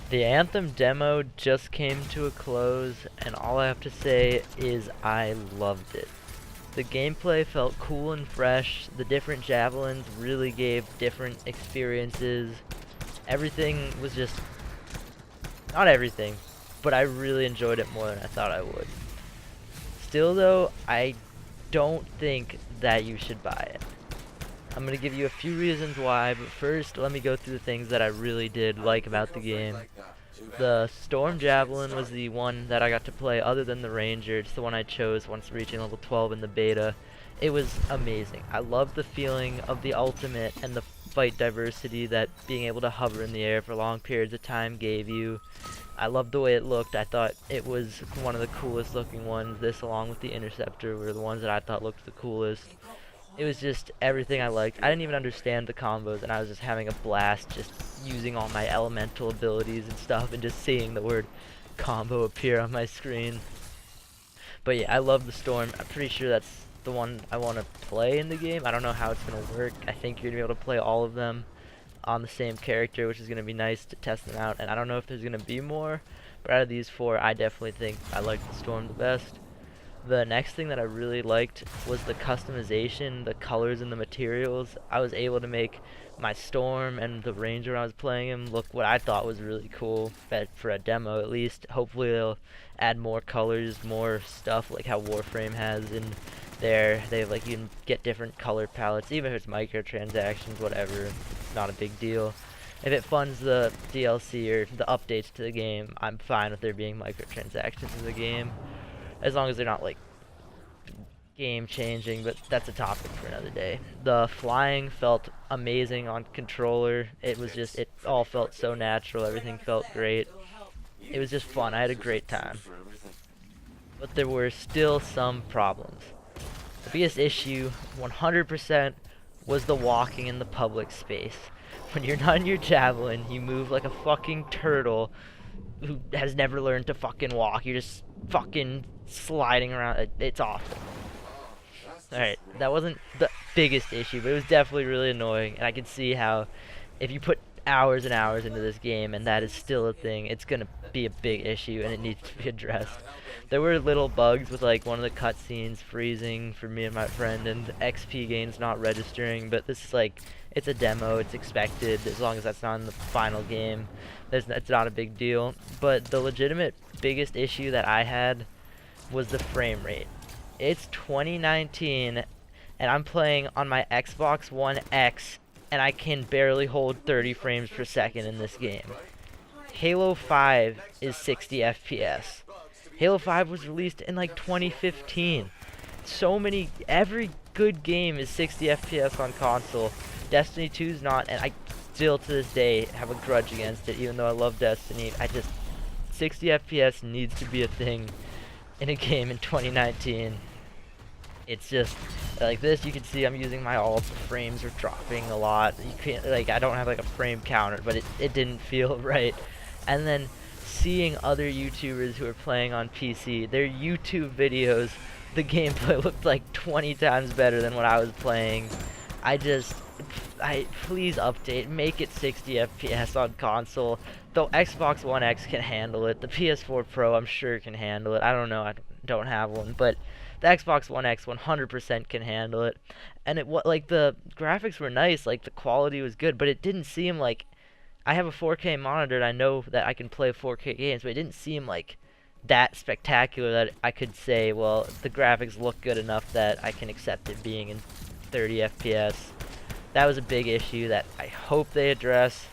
The Anthem demo just came to a close, and all I have to say is I loved it. The gameplay felt cool and fresh, the different javelins really gave different experiences. Everything was just, not everything, but I really enjoyed it more than I thought I would. Still though, I don't think that you should buy it. I'm going to give you a few reasons why, but first let me go through the things that I really did like about the game. The Storm Javelin was the one that I got to play other than the Ranger. It's the one I chose once reaching level 12 in the beta. It was amazing. I loved the feeling of the ultimate and the fight diversity that being able to hover in the air for long periods of time gave you. I loved the way it looked. I thought it was one of the coolest looking ones. This along with the Interceptor were the ones that I thought looked the coolest. It was just everything I liked. I didn't even understand the combos, and I was just having a blast just using all my elemental abilities and stuff and just seeing the word combo appear on my screen. But yeah, I love the Storm. I'm pretty sure that's the one I want to play in the game. I don't know how it's going to work. I think you're going to be able to play all of them on the same character, which is going to be nice to test them out. And I don't know if there's going to be more, but out of these four, I definitely think I like the Storm the best. The next thing that I really liked was the customization, the colors and the materials. I was able to make my Storm and the Ranger when I was playing him look what I thought was really cool, for a demo at least. Hopefully they'll add more colors, more stuff like how Warframe has in there. They like you can get different color palettes, even if it's microtransactions, whatever. It's not a big deal. If it funds the DLC or the updates to the game, I'm fine with there being microtransactions in the game, as long as they're not like game changing, but that's a topic for another day. The flying felt amazing on controller. It was just, it all felt so natural, everything felt great. It was just fun, I had a great time. But there were still some problems. The biggest issue, 100%, was the walking in the public space. When you're not in your javelin, you move like a fucking turtle who has never learned to fucking walk. You're just fucking sliding around. It's awful. Alright, that wasn't the biggest issue, but it was definitely really annoying, and I could see how if you put hours and hours into this game and that is still a thing, it's gonna be a big issue and it needs to be addressed. There were little bugs with like one of the cutscenes freezing for me and my friend, and XP gains not registering, but this is like, it's a demo, it's expected, as long as that's not in the final game. It's not a big deal. But the legitimate biggest issue that I had was the frame rate. It's 2019 and I'm playing on my Xbox One X and I can barely hold 30 frames per second in this game. Halo 5 is 60 FPS. Halo 5 was released in like 2015. Every good game is 60 FPS on console. Destiny 2 is not, and I still to this day have a grudge against it, even though I love Destiny. 60 FPS needs to be a thing in a game in 2019. It's just like this. You can see I'm using my alt. Frames are dropping a lot. You can't, like, I don't have like a frame counter, but it didn't feel right. And then seeing other YouTubers who are playing on PC, their YouTube videos, the gameplay looked like 20 times better than what I was playing. Please update, make it 60 FPS on console. Though Xbox One X can handle it, the PS4 Pro I'm sure can handle it. I don't know, I don't have one, but the Xbox One X 100% can handle it. And like the graphics were nice, like the quality was good, but it didn't seem like, I have a 4K monitor and I know that I can play 4K games, but it didn't seem like that spectacular that I could say, well, the graphics look good enough that I can accept it being in 30 FPS. That was a big issue that I hope they address.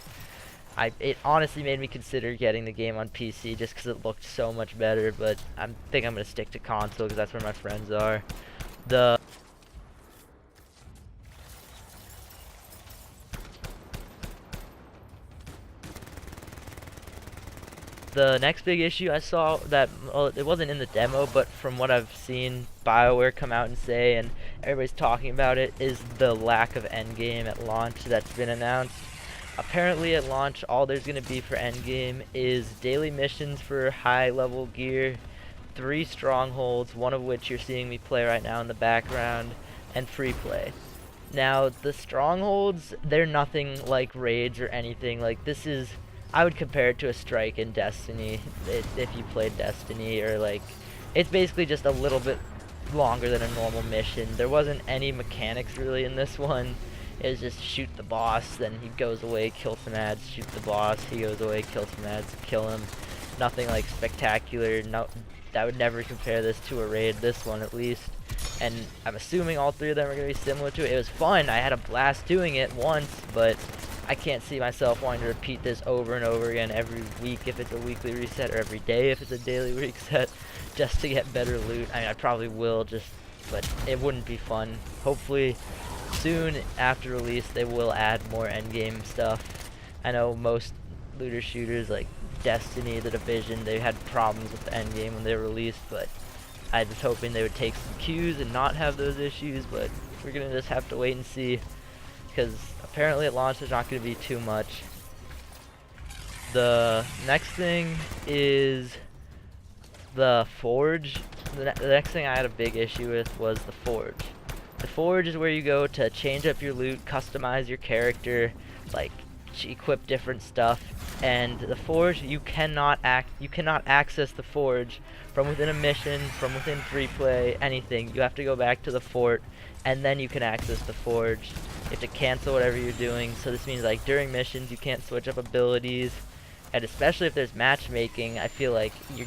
It honestly made me consider getting the game on PC just because it looked so much better, but I think I'm going to stick to console because that's where my friends are. The next big issue I saw that, well, it wasn't in the demo, but from what I've seen BioWare come out and say, and everybody's talking about it, is the lack of endgame at launch that's been announced. Apparently at launch, all there's going to be for endgame is daily missions for high level gear, 3 strongholds, one of which you're seeing me play right now in the background, and free play. Now, the strongholds, they're nothing like raids or anything. Like, this is I would compare it to a strike in Destiny, if you played Destiny, or like, it's basically just a little bit longer than a normal mission. There wasn't any mechanics really in this one. It was just shoot the boss, then he goes away, kill some ads, shoot the boss, he goes away, kill some ads, kill him. Nothing like spectacular. No, I would never compare this to a raid, this one at least. And I'm assuming all three of them are going to be similar to it. It was fun, I had a blast doing it once, but I can't see myself wanting to repeat this over and over again every week if it's a weekly reset, or every day if it's a daily reset, just to get better loot. I mean, I probably will, but it wouldn't be fun. Hopefully soon after release they will add more endgame stuff. I know most looter shooters like Destiny, The Division, they had problems with the endgame when they were released, but I was hoping they would take some cues and not have those issues, but we're gonna just have to wait and see, because apparently at launch there's not gonna be too much. The next thing is the Forge. The next thing I had a big issue with was the Forge. The Forge is where you go to change up your loot, customize your character, like equip different stuff. And the Forge, you cannot access the Forge from within a mission, from within free play, anything. You have to go back to the fort, and then you can access the Forge. You have to cancel whatever you're doing. So this means like during missions you can't switch up abilities, and especially if there's matchmaking, I feel like you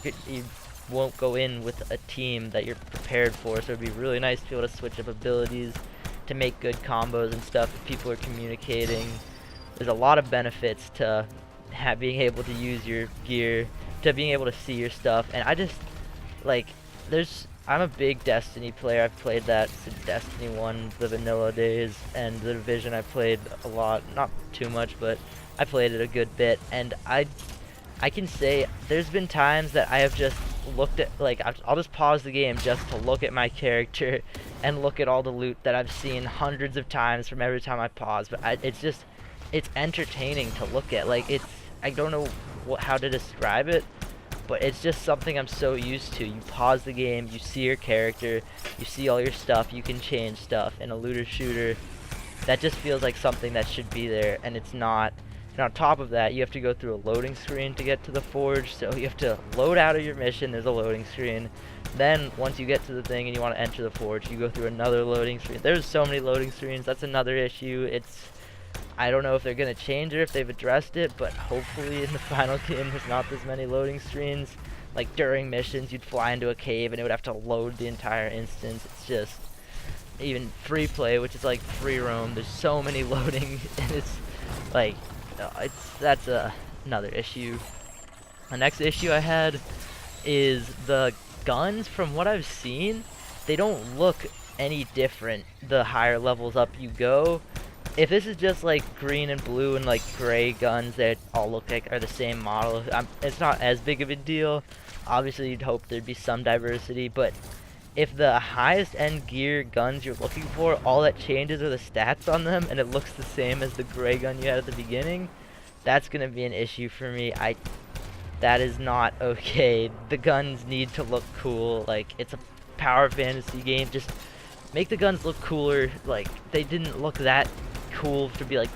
won't go in with a team that you're prepared for. So it'd be really nice to be able to switch up abilities to make good combos and stuff if people are communicating. There's a lot of benefits to being able to use your gear, to being able to see your stuff, and I just like I'm a big Destiny player. I've played that since Destiny 1, the vanilla days, and The Division I played a lot, not too much, but I played it a good bit, and I can say there's been times that I have just looked at, like, I'll just pause the game just to look at my character and look at all the loot that I've seen hundreds of times from every time I pause, but it's entertaining to look at. Like, I don't know how to describe it, but it's just something I'm so used to. You pause the game, you see your character, you see all your stuff, you can change stuff. In a looter shooter, that just feels like something that should be there, and it's not. And on top of that, you have to go through a loading screen to get to the Forge, so you have to load out of your mission, there's a loading screen. Then, once you get to the thing and you want to enter the Forge, you go through another loading screen. There's so many loading screens, that's another issue. I don't know if they're going to change it, if they've addressed it, but hopefully in the final game there's not this many loading screens. Like during missions, you'd fly into a cave and it would have to load the entire instance. It's just, even free play, which is like free roam, there's so many loading, and it's like, that's another issue. The next issue I had is the guns. From what I've seen, they don't look any different the higher levels up you go. If this is just like green and blue and like gray guns that all look like are the same model, it's not as big of a deal. Obviously you'd hope there'd be some diversity, but if the highest end gear guns you're looking for, all that changes are the stats on them, and it looks the same as the gray gun you had at the beginning, that's gonna be an issue for me. That is not okay. The guns need to look cool. Like, it's a power fantasy game. Just make the guns look cooler. Like, they didn't look that cool to be like,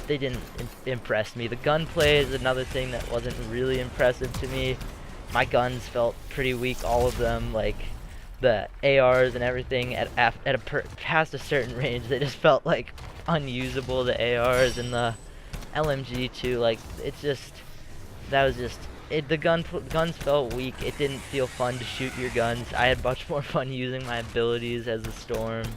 they didn't impress me. The gunplay is another thing that wasn't really impressive to me. My guns felt pretty weak, all of them. Like the ARs and everything past a certain range, they just felt like unusable. The ARs and the LMG too. Like, the guns felt weak. It didn't feel fun to shoot your guns. I had much more fun using my abilities as a Storm.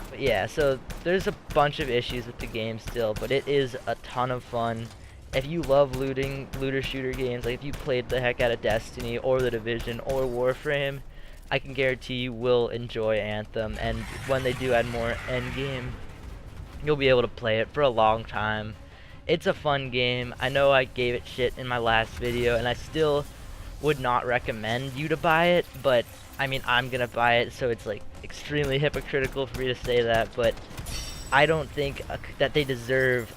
But yeah, so there's a bunch of issues with the game still, but it is a ton of fun. If you love looter shooter games, like if you played the heck out of Destiny or The Division or Warframe, I can guarantee you will enjoy Anthem, and when they do add more endgame, you'll be able to play it for a long time. It's a fun game. I know I gave it shit in my last video, and I still would not recommend you to buy it, but I mean, I'm gonna buy it, so it's like extremely hypocritical for me to say that, but I don't think that they deserve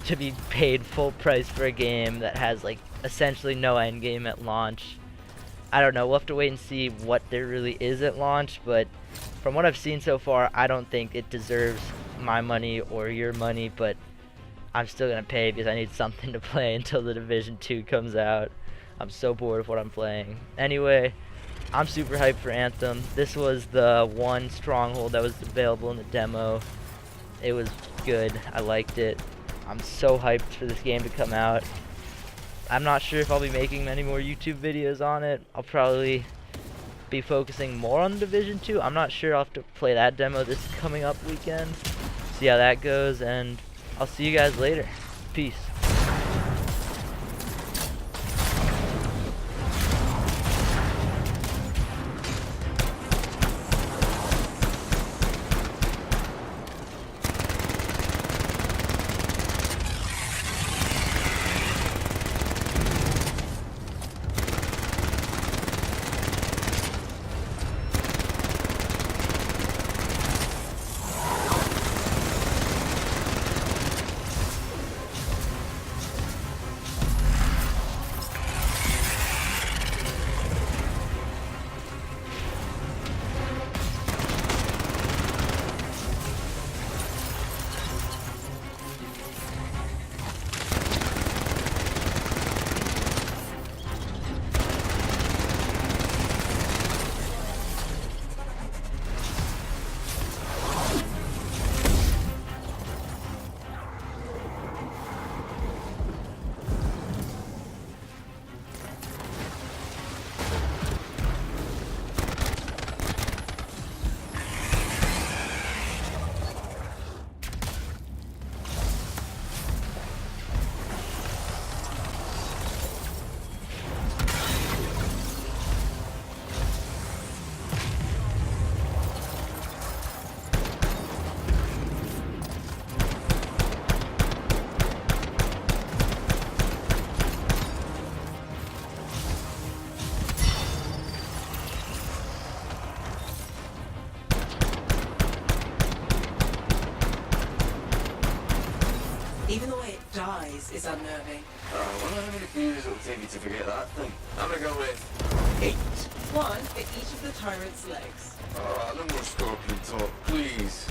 to be paid full price for a game that has like essentially no end game at launch. I don't know, we'll have to wait and see what there really is at launch, but from what I've seen so far, I don't think it deserves my money or your money. But I'm still gonna pay because I need something to play until the Division 2 comes out. I'm so bored of what I'm playing. Anyway, I'm super hyped for Anthem. This was the one stronghold that was available in the demo. It was good. I liked it. I'm so hyped for this game to come out. I'm not sure if I'll be making many more YouTube videos on it. I'll probably be focusing more on Division 2. I'm not sure. I'll have to play that demo this coming up weekend. See how that goes, and I'll see you guys later. Peace. Even the way it dies is unnerving. Well, how many views it'll take you to forget that thing? I'm gonna go with 8. One for each of the tyrant's legs. No more scorpion talk, please.